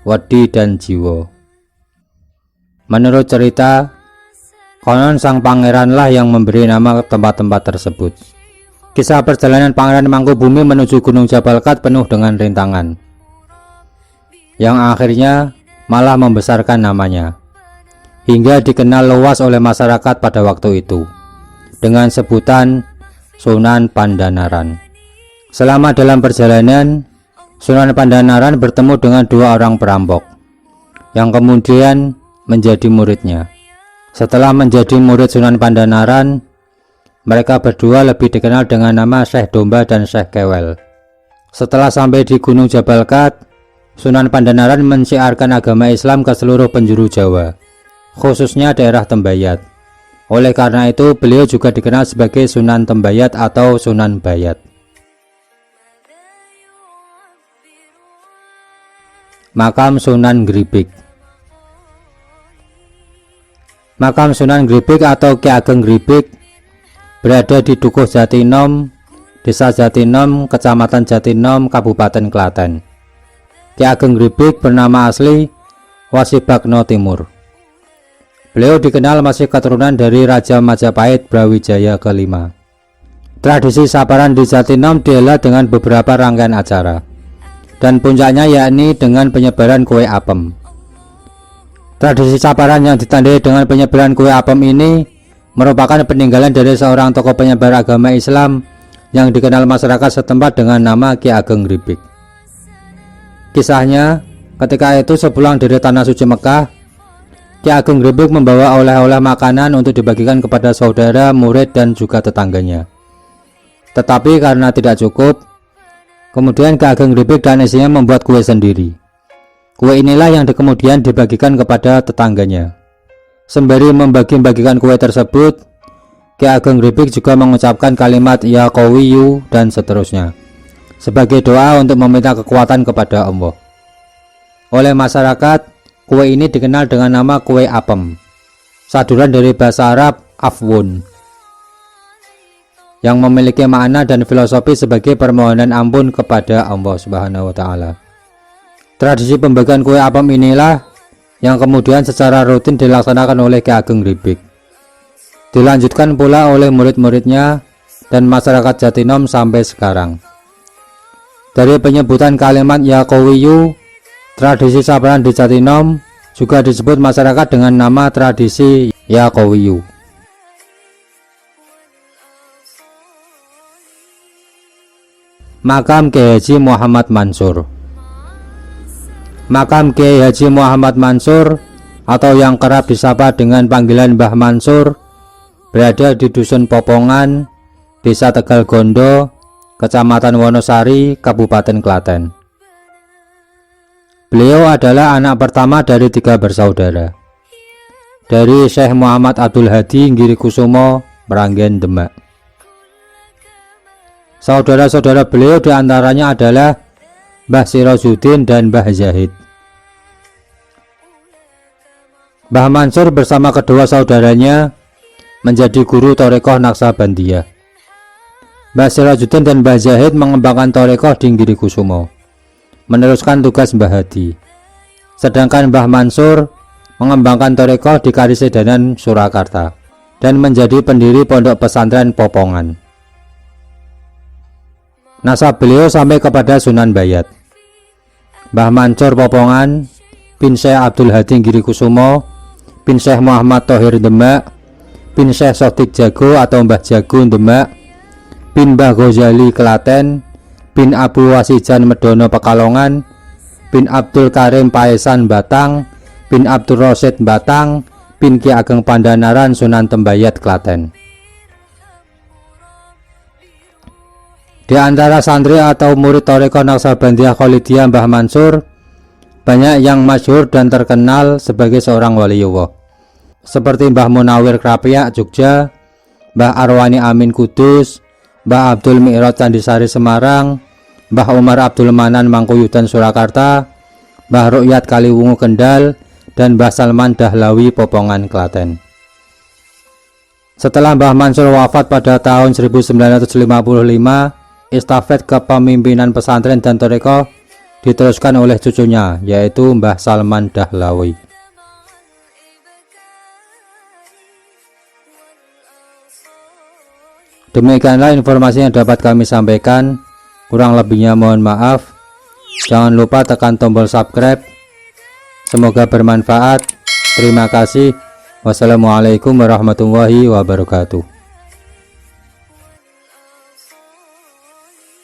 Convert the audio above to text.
wedi dan jiwa. Menurut cerita, konon sang pangeranlah yang memberi nama tempat-tempat tersebut. Kisah perjalanan Pangeran Mangkubumi menuju Gunung Jabal Qad penuh dengan rintangan, yang akhirnya malah membesarkan namanya, hingga dikenal luas oleh masyarakat pada waktu itu, dengan sebutan Sunan Pandanaran. Selama dalam perjalanan, Sunan Pandanaran bertemu dengan dua orang perampok, yang kemudian menjadi muridnya. Setelah menjadi murid Sunan Pandanaran, mereka berdua lebih dikenal dengan nama Syekh Domba dan Syekh Kewel. Setelah sampai di Gunung Jabal Qad, Sunan Pandanaran mensiarkan agama Islam ke seluruh penjuru Jawa, khususnya daerah Tembayat. Oleh karena itu, beliau juga dikenal sebagai Sunan Tembayat atau Sunan Bayat. Makam Sunan Gribik. Makam Sunan Gribik atau Ki Ageng Gribik berada di Dukuh Jatinom, Desa Jatinom, Kecamatan Jatinom, Kabupaten Klaten. Ki Ageng Gribik bernama asli Wasibagno Timur. Beliau dikenal masih keturunan dari Raja Majapahit Brawijaya kelima. Tradisi saparan di Jatinom dihelat dengan beberapa rangkaian acara, dan puncaknya yakni dengan penyebaran kue apem. Tradisi saparan yang ditandai dengan penyebaran kue apem ini merupakan peninggalan dari seorang tokoh penyebar agama Islam yang dikenal masyarakat setempat dengan nama Ki Ageng Gribik. Kisahnya, ketika itu sepulang dari Tanah Suci Mekah, Ki Ageng Gribik membawa oleh-oleh makanan untuk dibagikan kepada saudara, murid, dan juga tetangganya. Tetapi karena tidak cukup, kemudian Ki Ageng Gribik dan istrinya membuat kue sendiri. Kue inilah yang kemudian dibagikan kepada tetangganya. Sembari membagi-bagikan kue tersebut, Ki Ageng Gribik juga mengucapkan kalimat Ya Qawiyu dan seterusnya, sebagai doa untuk meminta kekuatan kepada Allah. Oleh masyarakat, kue ini dikenal dengan nama kue apem, saduran dari bahasa Arab afwun, yang memiliki makna dan filosofi sebagai permohonan ampun kepada Allah Subhanahu wa Ta'ala. Tradisi pembagian kue apem inilah yang kemudian secara rutin dilaksanakan oleh Ki Ageng Gribik, dilanjutkan pula oleh murid-muridnya dan masyarakat Jatinom sampai sekarang. Dari penyebutan kalimat Ya Qawiyu, tradisi saparan di Jatinom juga disebut masyarakat dengan nama tradisi Ya Qawiyu. Makam Kiai Haji Muhammad Mansur. Makam Kiai Haji Muhammad Mansur atau yang kerap disapa dengan panggilan Mbah Mansur berada di Dusun Popongan, Desa Tegal Gondo, Kecamatan Wonosari, Kabupaten Klaten. Beliau adalah anak pertama dari 3 bersaudara, dari Syekh Muhammad Abdul Hadi Girikusumo, Meranggen, Demak. Saudara-saudara beliau diantaranya adalah Mbah Sirajuddin dan Mbah Zahid. Mbah Mansur bersama kedua saudaranya menjadi guru Thorekoh Naksabandiyah. Mbah Sirajuddin dan Mbah Zahid mengembangkan Thorekoh di Girikusumo, meneruskan tugas Mbah Hadi. Sedangkan Mbah Mansur mengembangkan Thorekoh di Karisedanan, Surakarta, dan menjadi pendiri Pondok Pesantren Popongan. Nasab beliau sampai kepada Sunan Bayat. Mbah Mansur Popongan bin Syekh Abdul Hadi Girikusumo bin Syekh Muhammad Thohir Demak bin Syekh Sodik Jago atau Mbah Jago Demak bin Mbah Ghazali Klaten bin Abu Wasijan Medono Pekalongan bin Abdul Karim Paesan Batang bin Abdul Rosid Batang bin Ki Ageng Pandanaran Sunan Tembayat Klaten. Di antara santri atau murid Thorekoh Naksabandiyah Kholidiyah Mbah Mansur, banyak yang masyhur dan terkenal sebagai seorang waliullah, seperti Mbah Munawir Krapiak Jogja, Mbah Arwani Amin Kudus, Mbah Abdul Mi'raj Candisari Semarang, Mbah Umar Abdul Manan Mangkuyudan Surakarta, Mbah Rukyat Kaliwungu Kendal, dan Mbah Salman Dahlawi Popongan Klaten. Setelah Mbah Mansur wafat pada tahun 1955, estafet kepemimpinan pesantren dan Thorekoh diteruskan oleh cucunya, yaitu Mbah Salman Dahlawi. Demikianlah informasi yang dapat kami sampaikan. Kurang lebihnya mohon maaf. Jangan lupa tekan tombol subscribe. Semoga bermanfaat. Terima kasih. Wassalamualaikum warahmatullahi wabarakatuh.